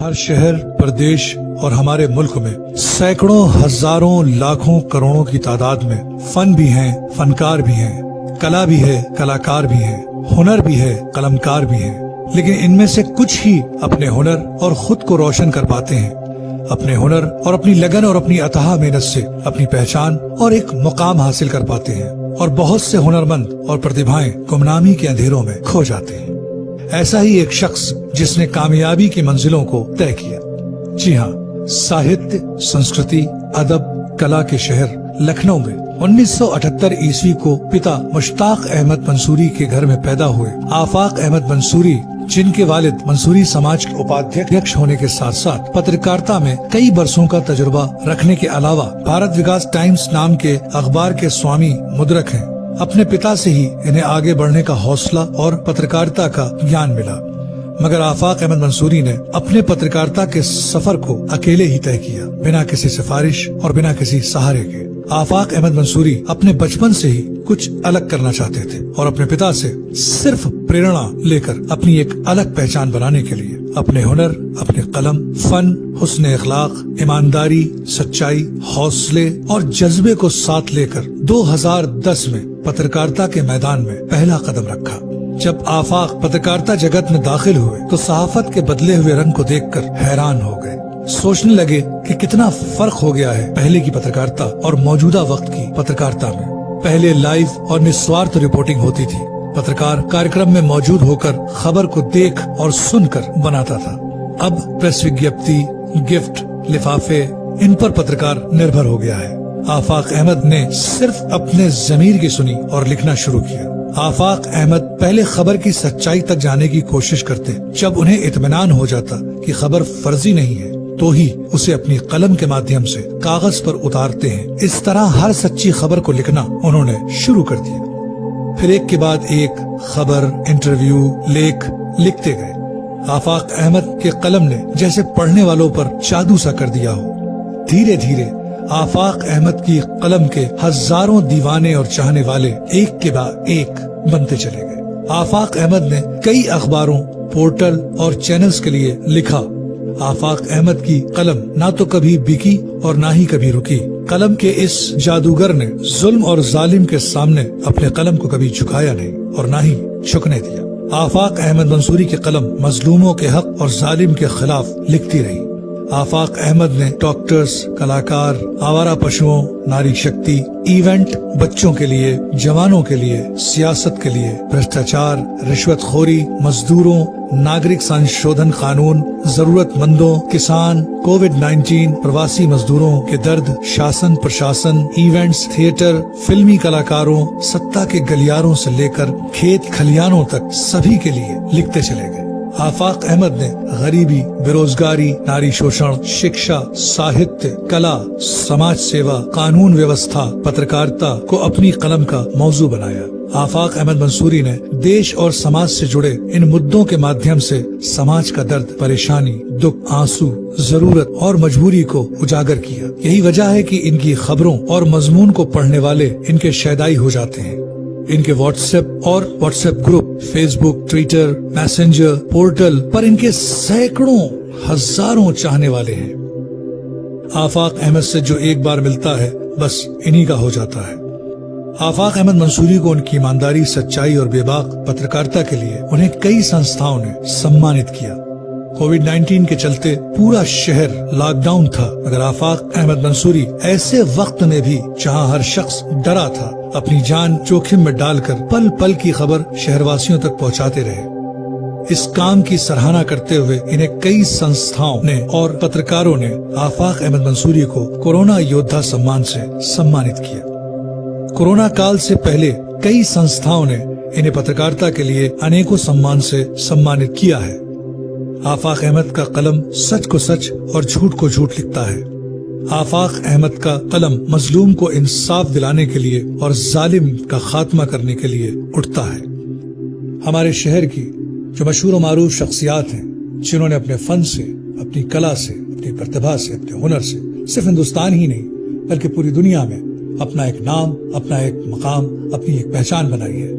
ہر شہر پردیش اور ہمارے ملک میں سینکڑوں ہزاروں لاکھوں کروڑوں کی تعداد میں فن بھی ہیں، فنکار بھی ہیں، کلا بھی ہے، کلاکار بھی ہیں، ہنر بھی ہے، قلمکار بھی ہیں، لیکن ان میں سے کچھ ہی اپنے ہنر اور خود کو روشن کر پاتے ہیں۔ اپنے ہنر اور اپنی لگن اور اپنی اتھاہ محنت سے اپنی پہچان اور ایک مقام حاصل کر پاتے ہیں، اور بہت سے ہنرمند اور پرتیبھائیں گمنامی کے اندھیروں میں کھو جاتے ہیں۔ ایسا ہی ایک شخص جس نے کامیابی کی منزلوں کو طے کیا، جی ہاں، ساہتیہ، سنسکرتی، ادب، کلا کے شہر لکھنؤ میں 1978 عیسوی کو پتا مشتاق احمد منصوری کے گھر میں پیدا ہوئے آفاق احمد منصوری، جن کے والد منصوری سماج کے اپادھیکش ہونے کے ساتھ ساتھ پترکارتا میں کئی برسوں کا تجربہ رکھنے کے علاوہ بھارت وکاس ٹائمز نام کے اخبار کے سوامی مدرک ہیں۔ اپنے پتا سے ہی انہیں آگے بڑھنے کا حوصلہ اور پترکارتا کا گیان ملا، مگر آفاق احمد منصوری نے اپنے پترکارتا کے سفر کو اکیلے ہی طے کیا، بنا کسی سفارش اور بنا کسی سہارے کے۔ آفاق احمد منصوری اپنے بچپن سے ہی کچھ الگ کرنا چاہتے تھے اور اپنے پتا سے صرف پریرنا لے کر اپنی ایک الگ پہچان بنانے کے لیے اپنے ہنر، اپنے قلم، فن، حسن اخلاق، ایمانداری، سچائی، حوصلے اور جذبے کو ساتھ لے کر 2010 میں پترکارتا کے میدان میں پہلا قدم رکھا۔ جب آفاق پترکارتا جگت میں داخل ہوئے تو صحافت کے بدلے ہوئے رنگ کو دیکھ کر حیران ہو گئے، سوچنے لگے کہ کتنا فرق ہو گیا ہے پہلے کی پترکارتا اور موجودہ وقت کی پترکارتا میں۔ پہلے لائیو اور نسوارتھ رپورٹنگ ہوتی تھی، پترکار کارکرم میں موجود ہو کر خبر کو دیکھ اور سن کر بناتا تھا۔ اب پریس وگیپتی، گفٹ، لفافے، ان پر پترکار نربھر ہو گیا ہے۔ آفاق احمد نے صرف اپنے ضمیر کی سنی اور لکھنا شروع کیا۔ آفاق احمد پہلے خبر کی سچائی تک جانے کی کوشش کرتے، جب انہیں اطمینان ہو جاتا کہ خبر فرضی نہیں ہے تو ہی اسے اپنی قلم کے مادھیم سے کاغذ پر اتارتے ہیں۔ اس طرح ہر سچی خبر کو لکھنا انہوں نے شروع کر دیا۔ پھر ایک کے بعد ایک خبر، انٹرویو، لیکھ لکھتے گئے۔ آفاق احمد کے قلم نے جیسے پڑھنے والوں پر جادو سا کر دیا ہو۔ دھیرے دھیرے آفاق احمد کی قلم کے ہزاروں دیوانے اور چاہنے والے ایک کے بعد ایک بنتے چلے گئے۔ آفاق احمد نے کئی اخباروں، پورٹل اور چینلز کے لیے لکھا۔ آفاق احمد کی قلم نہ تو کبھی بکی اور نہ ہی کبھی رکی۔ قلم کے اس جادوگر نے ظلم اور ظالم کے سامنے اپنے قلم کو کبھی جھکایا نہیں اور نہ ہی جھکنے دیا۔ آفاق احمد منصوری کی قلم مظلوموں کے حق اور ظالم کے خلاف لکھتی رہی۔ آفاق احمد نے ڈاکٹرز، کلاکار، آوارہ پشوؤں، ناری شکتی، ایونٹ، بچوں کے لیے، جوانوں کے لیے، سیاست کے لیے، بھرشٹاچار، رشوت خوری، مزدوروں، ناگرک سنشودھن قانون، ضرورت مندوں، کسان، کووڈ-19، پرواسی مزدوروں کے درد، شاسن پرشاسن، ایونٹس، تھیٹر، فلمی کلاکاروں، ستا کے گلیاروں سے لے کر کھیت کھلیانوں تک سبھی کے لیے لکھتے چلے گئے۔ آفاق احمد نے غریبی، بے روزگاری، ناری شوشن، شکشا، ساہتیہ، کلا، سماج سیوا، قانون ویوستھا، پترکارتا کو اپنی قلم کا موضوع بنایا۔ آفاق احمد منصوری نے دیش اور سماج سے جڑے ان مدوں کے مادھیم سے سماج کا درد، پریشانی، دکھ، آنسو، ضرورت اور مجبوری کو اجاگر کیا۔ یہی وجہ ہے کہ ان کی خبروں اور مضمون کو پڑھنے والے ان کے شیدائی ہو جاتے ہیں۔ ان کے واٹس ایپ گروپ، فیس بک، ٹویٹر، میسنجر، پورٹل پر ان کے سینکڑوں ہزاروں چاہنے والے ہیں۔ آفاق احمد سے جو ایک بار ملتا ہے بس انہی کا ہو جاتا ہے۔ آفاق احمد منصوری کو ان کی ایمانداری، سچائی اور بے باک پترکارتا کے لیے انہیں کئی سنستھاؤں نے سمانت کیا۔ کووڈ-19 کے چلتے پورا شہر لاک ڈاؤن تھا، مگر آفاق احمد منصوری ایسے وقت میں بھی جہاں ہر شخص ڈرا تھا، اپنی جان جوخم میں ڈال کر پل پل کی خبر شہر واسیوں تک پہنچاتے رہے۔ اس کام کی سراہنا کرتے ہوئے انہیں کئی سنستھاؤں نے اور پترکاروں نے آفاق احمد منصوری کو کورونا یودھا سمان سے سمانت کیا۔ کورونا کال سے پہلے کئی سنستھاؤں نے انہیں پترکارتا کے لیے انیکوں سمان سے سمانت کیا ہے۔ آفاق احمد کا قلم سچ کو سچ اور جھوٹ کو جھوٹ لکھتا ہے۔ آفاق احمد کا قلم مظلوم کو انصاف دلانے کے لیے اور ظالم کا خاتمہ کرنے کے لیے اٹھتا ہے۔ ہمارے شہر کی جو مشہور و معروف شخصیات ہیں، جنہوں نے اپنے فن سے، اپنی کلا سے، اپنی پرتبھا سے، اپنے ہنر سے صرف ہندوستان ہی نہیں بلکہ پوری دنیا میں اپنا ایک نام، اپنا ایک مقام، اپنی ایک پہچان بنائی ہے۔